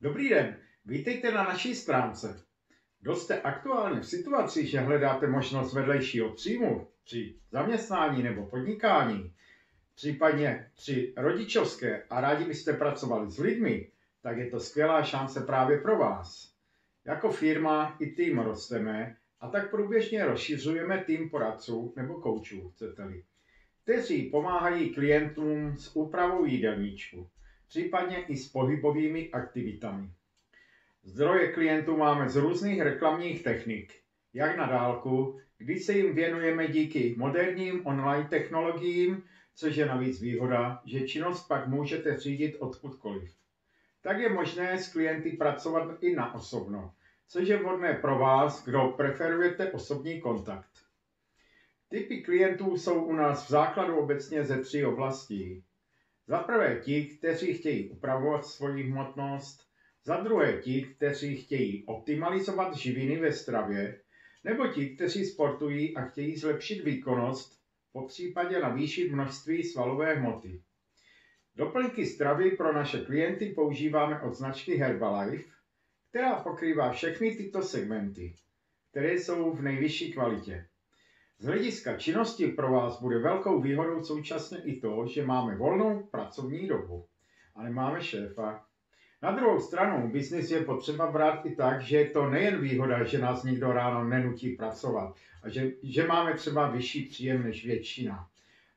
Dobrý den, vítejte na naší stránce. Kdo jste aktuálně v situaci, že hledáte možnost vedlejšího příjmu při zaměstnání nebo podnikání, případně při rodičovské a rádi byste pracovali s lidmi, tak je to skvělá šance právě pro vás. Jako firma i tým rosteme a tak průběžně rozšiřujeme tým poradců nebo koučů, chcete-li, kteří pomáhají klientům s úpravou jídelníčku, případně i s pohybovými aktivitami. Zdroje klientů máme z různých reklamních technik, jak na dálku, kdy se jim věnujeme díky moderním online technologiím, což je navíc výhoda, že činnost pak můžete řídit odkudkoliv. Tak je možné s klienty pracovat i na osobno, což je vhodné pro vás, kdo preferujete osobní kontakt. Typy klientů jsou u nás v základu obecně ze 3 oblastí. Za prvé ti, kteří chtějí upravovat svoji hmotnost, za druhé ti, kteří chtějí optimalizovat živiny ve stravě, nebo ti, kteří sportují a chtějí zlepšit výkonnost, popřípadě navýšit množství svalové hmoty. Doplňky stravy pro naše klienty používáme od značky Herbalife, která pokrývá všechny tyto segmenty, které jsou v nejvyšší kvalitě. Z hlediska činnosti pro vás bude velkou výhodou současně i to, že máme volnou pracovní dobu a nemáme šéfa. Na druhou stranu, biznis je potřeba brát i tak, že je to nejen výhoda, že nás nikdo ráno nenutí pracovat a že máme třeba vyšší příjem než většina,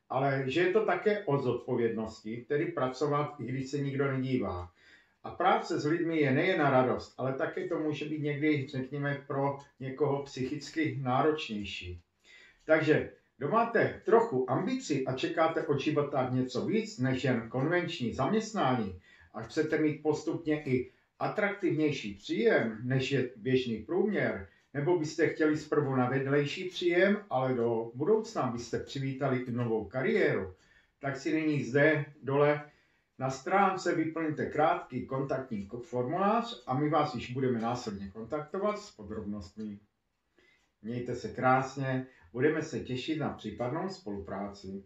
ale že je to také o zodpovědnosti, tedy pracovat, i když se nikdo nedívá. A práce s lidmi je nejen na radost, ale také to může být někdy, řekněme, pro někoho psychicky náročnější. Takže kdo máte trochu ambici a čekáte od života něco víc než jen konvenční zaměstnání a chcete mít postupně i atraktivnější příjem, než je běžný průměr, nebo byste chtěli zprvu na vedlejší příjem, ale do budoucna byste přivítali i novou kariéru, tak si nyní zde dole na stránce vyplňte krátký kontaktní formulář a my vás již budeme následně kontaktovat s podrobnostmi. Mějte se krásně, budeme se těšit na případnou spolupráci.